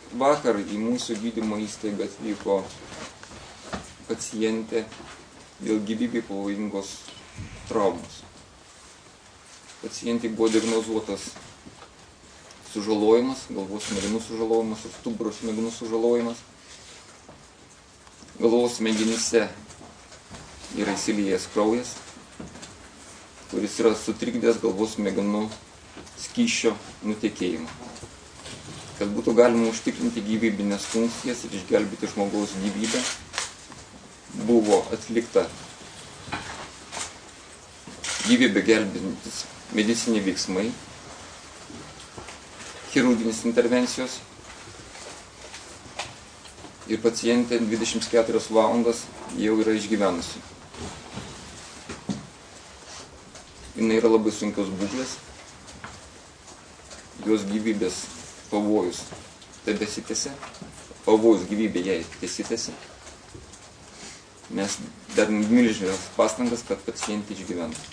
Vakar į mūsų gydymo įstaigą atvyko pacientė dėl gyvybei pavojingos traumos. Pacientė buvo diagnozuotas sužalojimas, galvos smegenų sužalojimas ir stuburo smegenų sužalojimas. Galvos smegenyse yra įsiliejęs kraujas, kuris yra sutrikdęs galvos smegenų skysčio nutekėjimą. Kad būtų galima užtikrinti gyvybinės funkcijas ir išgelbėti žmogaus gyvybę, buvo atlikta gyvybę gelbėjantis mediciniai veiksmai, chirurginės intervencijos ir pacientė 24 valandas jau yra išgyvenusi. Jis yra labai sunkios būklės, jos gyvybės pavojus tebesitęsia, pavojus gyvybė jai tesitęsia. Mes dar milžiniškas pastangas, kad pacientė išgyventų.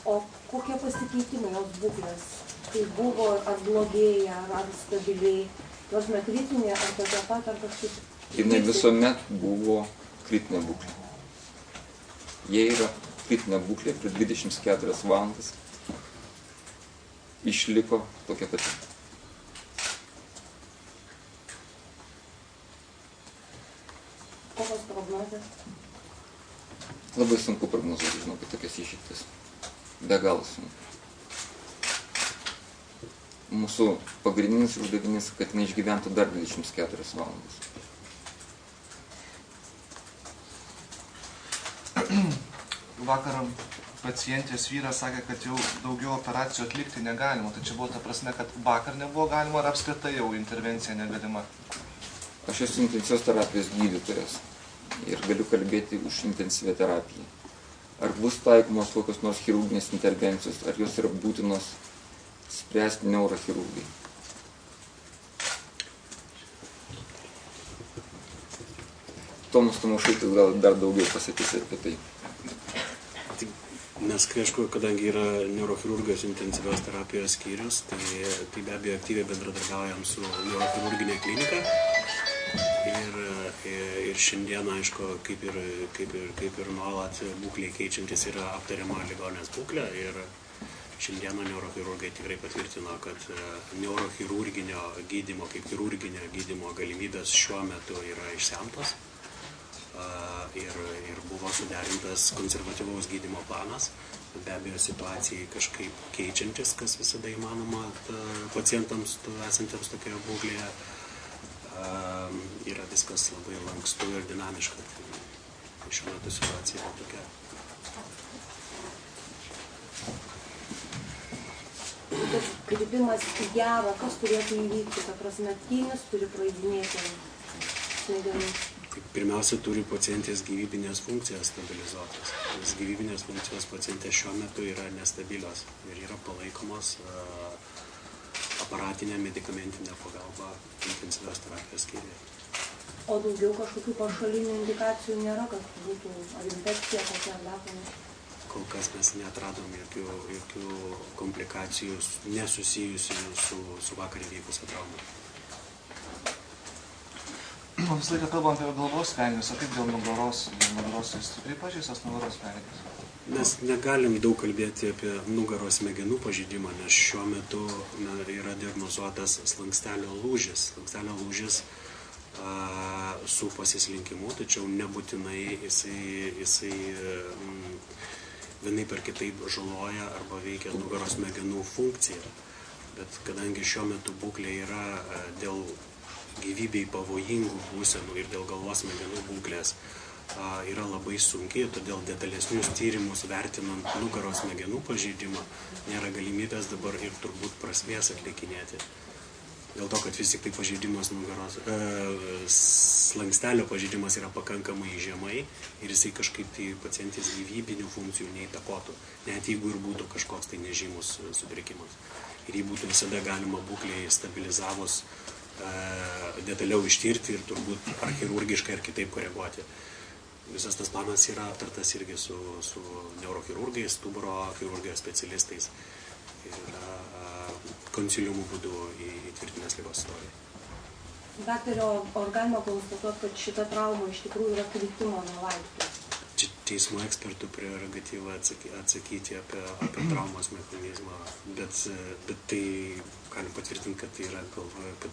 O kokie pasikeitimai jos būklės? Tai buvo ar blogėja, ar stabiliai? Jos nekritinė, ar tokia pat, ar kažkaip? Jinai visuomet buvo kritinė būklė. Jie yra kritinė būklė, prie 24 valandas išliko tokia pati. Kokios prognozės? Labai sunku prognozuoti, žinau, kad tokias išeitis. Be galo sunku. Mūsų pagrindinis uždavinys, kad jinai išgyventų dar 24 valandas. Vakar pacientės vyras sakė, kad jau daugiau operacijų atlikti negalima. Tai čia buvo ta prasme, kad vakar nebuvo galima, ar apskritai jau intervencija negalima? Aš esu intensyvios terapijos gydytojas ir galiu kalbėti už intensyvią terapiją. Ar bus taikomos kokios nors chirurginės intervencijos, ar jos yra būtinos spręsti neurochirurgai. Tomas Tamošaitis gal dar daugiau pasakys apie tai. Mes, aišku, kadangi yra neurochirurgijos intensyvios terapijos skyrius, tai be abejo aktyviai bendradarbiaujam su neurochirurginė klinika. Ir šiandien, aišku, kaip ir nuolat būklė keičiantis yra aptariama ligonės būklė. Ir šiandieną neurochirurgai tikrai patvirtino, kad neurochirurginio gydymo, kaip chirurginio gydymo galimybės šiuo metu yra išsemtos. Ir buvo suderintas konservatyvaus gydymo planas. Be abejo, situacijai kažkaip keičiantis, kas visada įmanoma pacientams esantiems tokioje būklėje. Yra viskas labai lankstu ir dinamiška. Tai šiuo metu situacija yra tokia. Tas krypimas į gerą, kas turėtų įvykti? Ta prasme, tynis turi praeidinėti smegenų. Pirmiausia, turi pacientės gyvybinės funkcijas stabilizuotas. Nes gyvybinės funkcijos pacientės šiuo metu yra nestabilios ir yra palaikomos aparatinė medikamentinė pagalba intensyvios terapijos skyriuje. O daugiau kažkokių pašalinių indikacijų nėra, kad būtų ar infekcija kokia ar dar panašiai? Kol kas mes neatradom jokių komplikacijų nesusijusių su vakar įvykusia trauma. Visą laiką kalbam apie galvos smegenis, o kaip dėl nugaros? Nugaros stipriai pažeistas nugaros smegenis? Mes negalim daug kalbėti apie nugaros smegenų pažeidimą, nes šiuo metu yra diagnozuotas slankstelio lūžis. Slankstelio lūžis su pasislinkimu, tačiau nebūtinai jisai vienaip ar kitaip žaloja arba veikia nugaros smegenų funkciją. Bet kadangi šiuo metu būklė yra dėl gyvybei pavojingų būsenų ir dėl galvos smegenų būklės yra labai sunkiai, todėl detalesnius tyrimus vertinant nugaros smegenų pažeidimą nėra galimybės dabar ir turbūt prasmės atlikinėti. Dėl to, kad vis tik tai pažeidimas nugaros, slankstelio pažeidimas yra pakankamai žemai ir jisai kažkaip tai pacientės gyvybinių funkcijų neįtakotų, net jeigu ir būtų kažkoks tai nežymus sutrikimas. Ir jį būtų visada galima būklėje stabilizavus detaliau ištirti ir turbūt ar chirurgiškai ar kitaip koreguoti. Visas tas planas yra aptartas irgi su neurochirurgais, stuburo chirurgijos specialistais. Ir konsiliumų būdu įtvirtinęs ligos istoriją. Daktare, ar galima konstatuoti, kad šita trauma iš tikrųjų yra kritimo nuo laiptų? Čia teismo ekspertų prerogatyva atsakyti apie traumos mechanizmą, bet tai galim patvirtinti, kad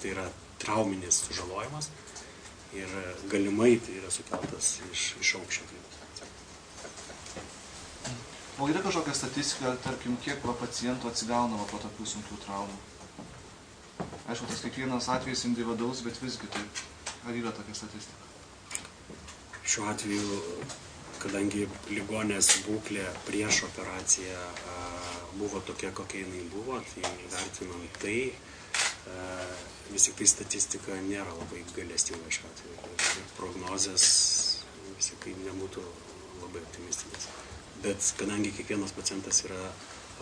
tai yra trauminis sužalojimas ir galimai tai yra sukeltas iš aukščio. O yra kažkokia statistika, tarkim, kiek pacientų atsigauna po tokių sunkių traumų? Aišku, tas kiekvienas atvejis individualus, bet visgi taip. Ar yra tokia statistika? Šiuo atveju, kadangi ligonės būklė prieš operaciją buvo tokia, kokia jinai buvo, tai vertinant tai, vis tik tai statistika nėra labai gailestinga šiuo atveju. Prognozės vis tik tai nebūtų labai optimistinės. Bet kadangi kiekvienas pacientas yra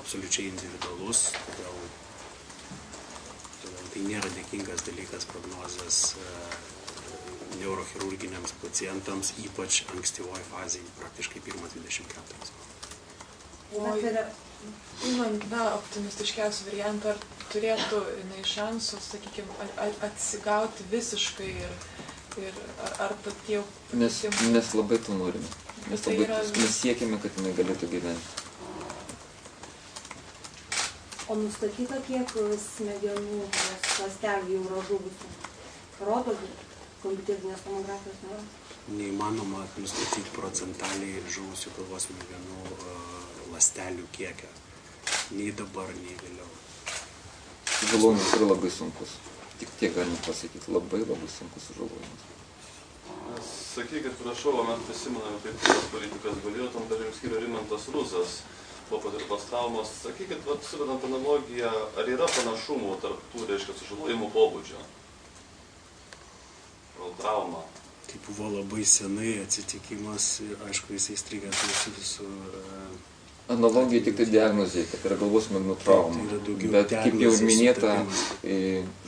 absoliučiai individualus, todėl tai nėra dėkingas dalykas prognozės neurochirurginiams pacientams, ypač ankstyvoje fazėje, praktiškai pirmą 24. Imant optimistiškiausią variantą, ar turėtų šansų, sakykime, atsigauti visiškai ir ar tie... Mes labai to norime. Mes siekime, kad jinai galėtų gyventi. O nustatyta, kiek smegenų ląstelių jau yra žuvusių? Rodo kompiuterinės tomografijos nėra? Neįmanoma nustatyti procentaliai žuvusių galvos smegenų ląstelių kiekio. Nei dabar, nei vėliau. Sužalojimas yra labai sunkus. Tik tiek galim pasakyti. Labai sunkus sužalojimas. Sakykit, prašau, mes prisimename, kaip tas politikas galėjo, tam dar jums skiria Rimantas Rusas po patirtos traumos. Sakykit, suvedant analogiją, ar yra panašumų tarp tų, reiškia, sužalojimų pobūdžio? Trauma. Tai buvo labai senai atsitikimas ir, aišku, jisai įstrigęs su... Analogija tik tai diagnozė, kad yra galvos smegenų trauma. Bet, kaip jau minėta,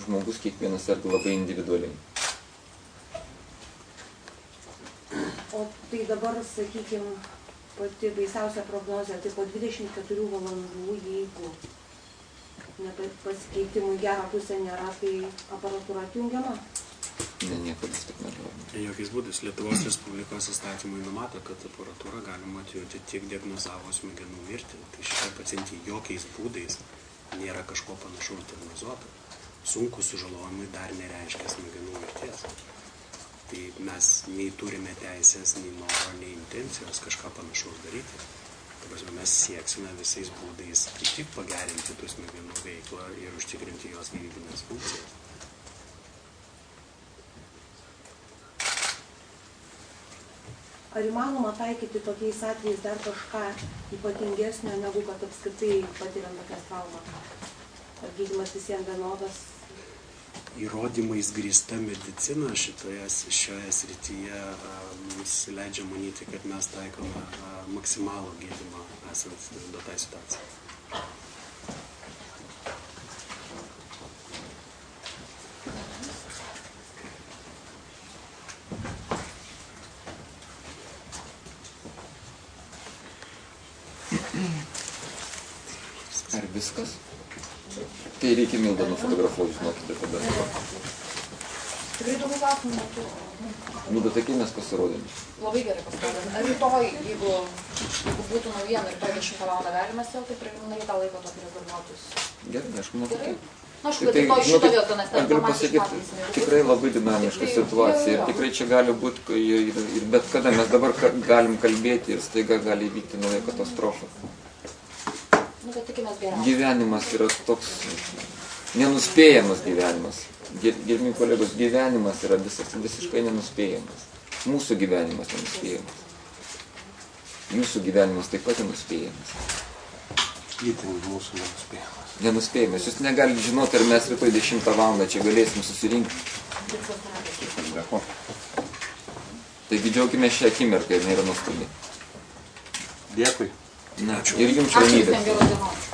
žmogus kiekvienas serga labai individualiai. O tai dabar, sakykime, pati baisiausia prognozė, tai po 24 valandų, jeigu pasikeitimų į gerą pusę nėra, tai aparatūra atjungiama? Ne, niekada taip negalima. Jokiais būdais Lietuvos Respublikos įstatymai numato, kad aparatūrą galima atjungti tik diagnozavus smegenų mirtį. Tai šitai pacientai jokiais būdais nėra kažko panašaus diagnozuota. Sunkus sužalojimai dar nereiškia smegenų mirties. Tai mes nei turime teisės, nei noro, nei intencijos kažką panašaus daryti. Mes sieksime visais būdais kaip tik pagerinti tų smegenų veiklą ir užtikrinti jos gyvybines funkcijas. Ar įmanoma taikyti tokiais atvejais dar kažką ypatingesnio, negu kad apskritai patiriam tokias traumas? Ar gydymas visiems vienodas? Įrodymais grįsta medicina šioje srityje mums leidžia manyti, kad mes taikome maksimalų gydymą esant duotai situacijai. Ar viskas? Tai reikia Mildą nufotografuoti, žinokite, tada. Tikrai daugiau klausimų metu. Milda, tai kai mes pasirodėm? Labai gerai pasirodėm. Ar rytoj, jeigu būtų naujiena, rytoj 10 valandą galime vėl tai preliminariai tą laiką tokį rezervuotus? Gerai, aš manau, kad taip. Na, aš rytoj šitą vietą, nes ten informaciją matysime. Tikrai labai dinamiška situacija ir tikrai čia gali būti ir bet kada mes dabar galim kalbėti ir staiga gali įvykti nauja katastrofa. Gyvenimas yra toks nenuspėjamas gyvenimas. Gerbimi kolegos, gyvenimas yra visiškai nenuspėjamas. Mūsų gyvenimas nenuspėjamas. Jūsų gyvenimas taip pat nenuspėjamas. Itin mūsų nenuspėjamas. Nenuspėjamas. Jūs negalite žinoti, ar mes rytoj 10 valandą čia galėsim susirinkti. Taigi džiaukime šią akimirką, jinai yra nuostabi. Dėkui. Ir jums ramybės. Ačiū visiems, geros dienos.